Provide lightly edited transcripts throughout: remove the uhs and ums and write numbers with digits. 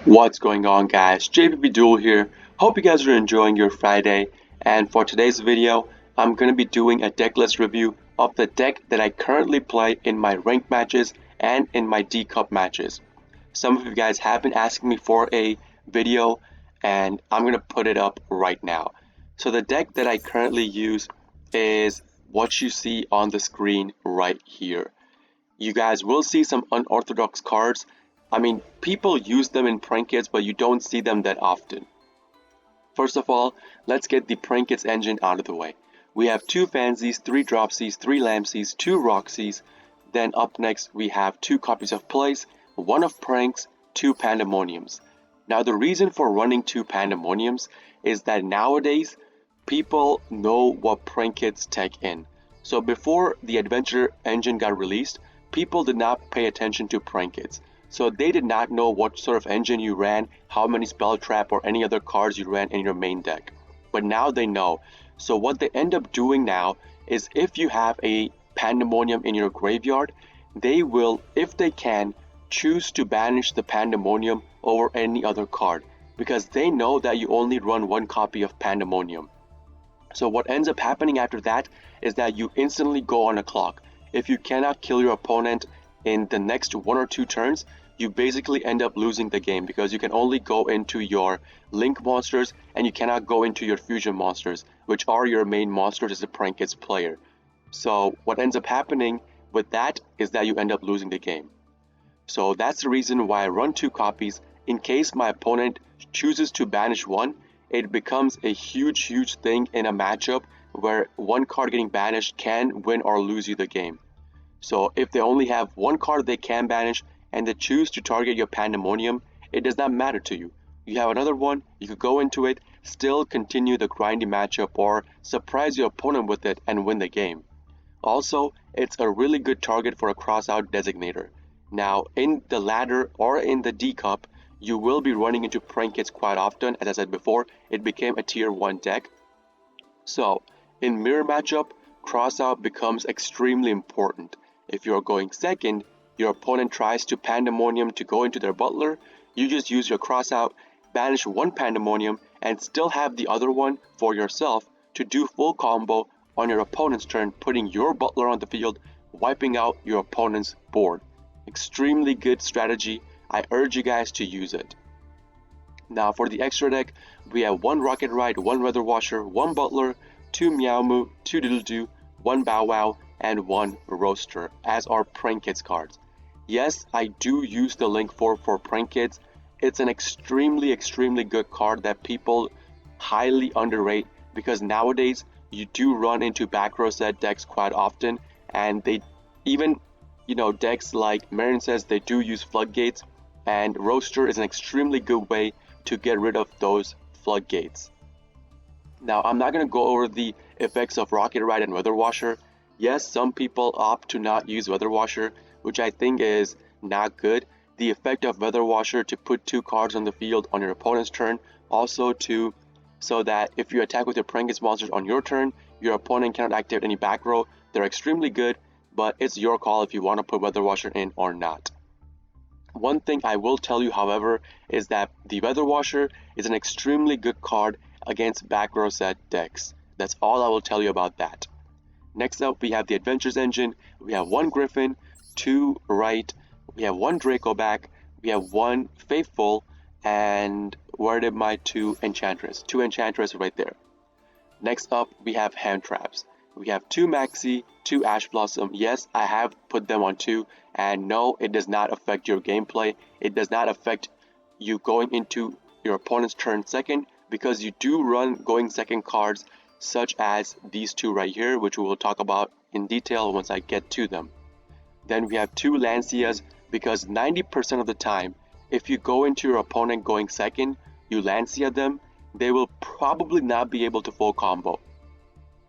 What's going on, guys? JPP Duel here. Hope you guys are enjoying your Friday. And for today's video, I'm going to be doing a deck list review of the deck that I currently play in my ranked matches and in my D Cup matches. Some of you guys have been asking me for a video, and I'm going to put it up right now. So the deck that I currently use is what you see on the screen right here. You guys will see some unorthodox cards. I mean, people use them in prank kits, but you don't see them that often. First of all, let's get the prank kits engine out of the way. We have 2 Fansies, 3 Dropsies, 3 Lamsies, 2 Roxies. Then up next, we have 2 copies of Plays, 1 of Pranks, 2 Pandemoniums. Now the reason for running 2 Pandemoniums is that nowadays, people know what prank kits take in. So before the Adventure engine got released, people did not pay attention to prank kits. So they did not know what sort of engine you ran, how many spell trap or any other cards you ran in your main deck. But now they know. So what they end up doing now is if you have a Pandemonium in your graveyard, they will, if they can, choose to banish the Pandemonium over any other card because they know that you only run 1 copy of Pandemonium. So what ends up happening after that is that you instantly go on a clock. If you cannot kill your opponent in the next 1 or 2 turns, you basically end up losing the game because you can only go into your link monsters and you cannot go into your fusion monsters, which are your main monsters as a prank kits player. So what ends up happening with that is that you end up losing the game. So that's the reason why I run 2 copies. In case my opponent chooses to banish 1, it becomes a huge thing in a matchup where 1 card getting banished can win or lose you the game. So if they only have 1 card they can banish and they choose to target your Pandemonium, it does not matter to you. You have another one, you could go into it, still continue the grindy matchup or surprise your opponent with it and win the game. Also, it's a really good target for a crossout designator. Now, in the ladder or in the D Cup, you will be running into prank kits quite often. As I said before, it became a tier 1 deck. So, in mirror matchup, crossout becomes extremely important. If you're going second, your opponent tries to Pandemonium to go into their butler, you just use your crossout, banish 1 Pandemonium, and still have the other one for yourself to do full combo on your opponent's turn, putting your butler on the field, wiping out your opponent's board. Extremely good strategy. I urge you guys to use it. Now for the extra deck, we have 1 Rocket Ride, 1 Weather Washer, 1 Butler, 2 Meow Moo, 2 Diddle Doo, 1 Bow Wow, and 1 Roaster as our prank kits cards. Yes, I do use the link for prank kits. It's an extremely good card that people highly underrate because nowadays you do run into back row set decks quite often, and they even decks like Marin says they do use floodgates, and Roaster is an extremely good way to get rid of those floodgates. Now I'm not going to go over the effects of Rocket Ride and Weather Washer. Yes, some people opt to not use Weather Washer, which I think is not good. The effect of Weather Washer to put 2 cards on the field on your opponent's turn, also so that if you attack with your prank kits monsters on your turn, your opponent cannot activate any back row. They're extremely good, but it's your call if you want to put Weather Washer in or not. One thing I will tell you, however, is that the Weather Washer is an extremely good card against back row set decks. That's all I will tell you about that. Next up, we have the Adventures engine. We have 1 Griffin, 2 Right, we have 1 Draco back, we have 1 Faithful, and where did my 2 Enchantress? 2 Enchantress right there. Next up, we have hand traps. We have 2 Maxi, 2 Ash Blossom. Yes, I have put them on 2, and no, it does not affect your gameplay. It does not affect you going into your opponent's turn second because you do run going second cards such as these 2 right here, which we will talk about in detail once I get to them. Then we have 2 Lancias because 90% of the time, if you go into your opponent going second, you Lancia them, they will probably not be able to full combo.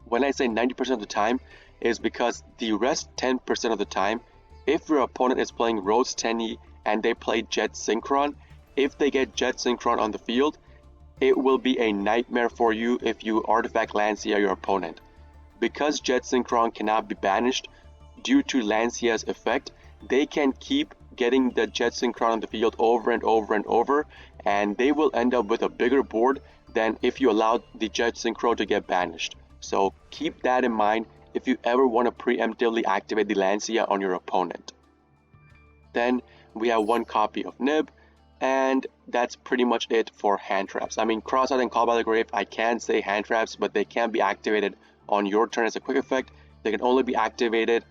When I say 90% of the time, is because the rest 10% of the time, if your opponent is playing Rose Tenny and they play Jet Synchron, if they get Jet Synchron on the field, it will be a nightmare for you if you artifact Lancia your opponent. Because Jet Synchron cannot be banished due to Lancia's effect, they can keep getting the jet synchron on the field over and over and over, and they will end up with a bigger board than if you allowed the jet synchro to get banished. So keep that in mind if you ever want to preemptively activate the Lancia on your opponent. Then we have one copy of Nib, and that's pretty much it for hand traps. I mean, cross out and call by the grave, I can say hand traps, but they can't be activated on your turn as a quick effect. They can only be activated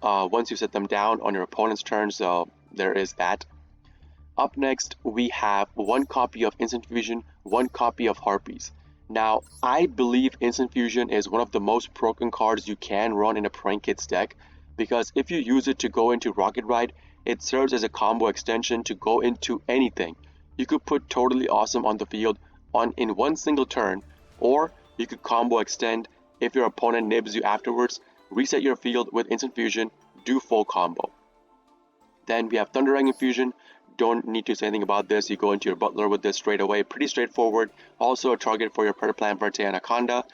once you set them down on your opponent's turn, so there is that. Up next, we have one copy of Instant Fusion, one copy of Harpies. Now, I believe Instant Fusion is one of the most broken cards you can run in a Prank Kids deck, because if you use it to go into Rocket Ride, it serves as a combo extension to go into anything. You could put Totally Awesome on the field in one single turn, or you could combo extend if your opponent nibs you afterwards, reset your field with Instant Fusion, do full combo. Then we have Thunderang Fusion. Don't need to say anything about this. You go into your Butler with this straight away. Pretty straightforward. Also a target for your Pertaplan Verte Anaconda.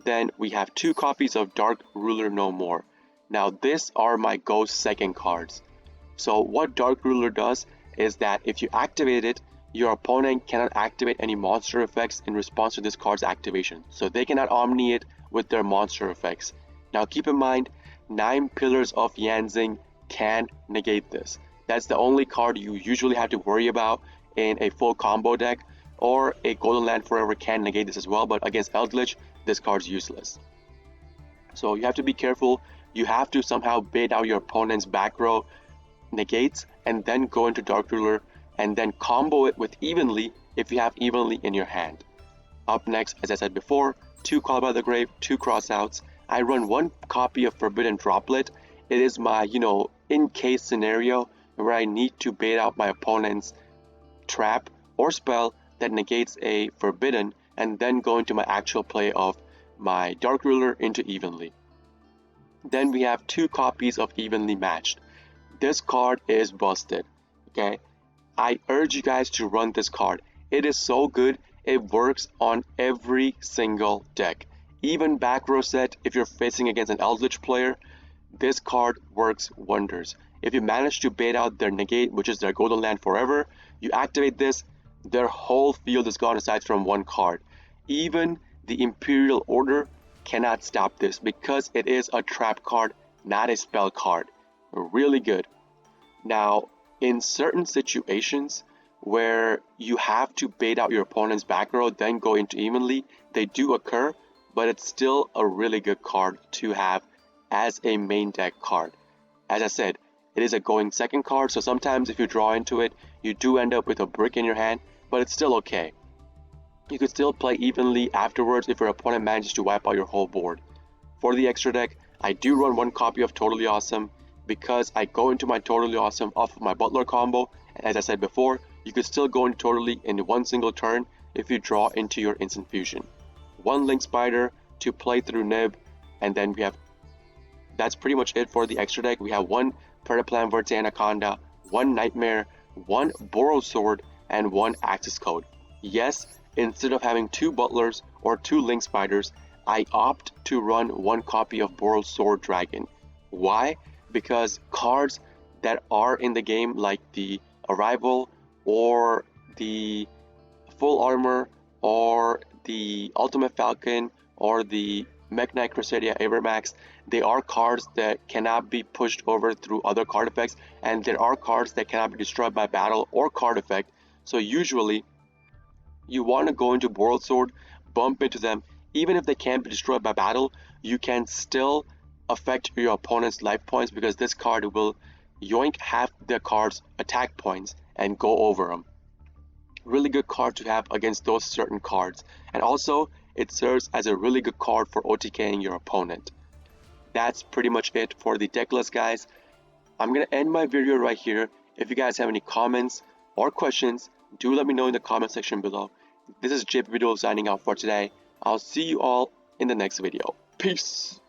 Then we have two copies of Dark Ruler No More. Now these are my Ghost second cards. So what Dark Ruler does is that if you activate it, your opponent cannot activate any monster effects in response to this card's activation. So they cannot Omni it with their monster effects. Now keep in mind, 9 Pillars of Yanzing can negate this. That's the only card you usually have to worry about in a full combo deck, or a Golden Land Forever can negate this as well, but against Eldritch, this card's useless. So you have to be careful. You have to somehow bait out your opponent's back row negates and then go into Dark Ruler and then combo it with Evenly if you have Evenly in your hand. Up next, as I said before, 2 Call by the Grave, 2 Crossouts. I run 1 copy of Forbidden Droplet. It is my, in case scenario where I need to bait out my opponent's trap or spell that negates a Forbidden and then go into my actual play of my Dark Ruler into Evenly. Then we have 2 copies of Evenly Matched. This card is busted, okay? I urge you guys to run this card. It is so good, it works on every single deck. Even back row set, if you're facing against an Eldritch player, this card works wonders. If you manage to bait out their negate, which is their Golden Land Forever, you activate this, their whole field is gone aside from 1 card. Even the Imperial Order cannot stop this because it is a trap card, not a spell card. Really good. Now, in certain situations where you have to bait out your opponent's back row, then go into Evenly, they do occur, but it's still a really good card to have as a main deck card. As I said, it is a going second card, so sometimes if you draw into it, you do end up with a brick in your hand, but it's still okay. You could still play Evenly afterwards if your opponent manages to wipe out your whole board. For the extra deck, I do run 1 copy of Totally Awesome because I go into my Totally Awesome off of my Butler combo, and as I said before, you could still go into Totally in 1 single turn if you draw into your Instant Fusion. 1 Link Spider to play through Nib, and then that's pretty much it for the extra deck. We have 1 Pertaplan Verte Anaconda, 1 Nightmare, 1 Borrowed Sword, and 1 Access Code. Yes, instead of having 2 Butlers or 2 Link Spiders, I opt to run 1 copy of Borrowed Sword Dragon. Why? Because cards that are in the game like the Arrival or the Full Armor or the Ultimate Falcon or the Mech Knight Crusadia Avermax, they are cards that cannot be pushed over through other card effects, and there are cards that cannot be destroyed by battle or card effect. So usually you want to go into Borrowed Sword, bump into them. Even if they can't be destroyed by battle, you can still affect your opponent's life points because this card will yoink half the card's attack points and go over them. Really good card to have against those certain cards, and also it serves as a really good card for OTKing your opponent. That's pretty much it for the deck list, guys. I'm gonna end my video right here. If you guys have any comments or questions, do let me know in the comment section below. This is JP Duel signing out for today. I'll see you all in the next video. Peace!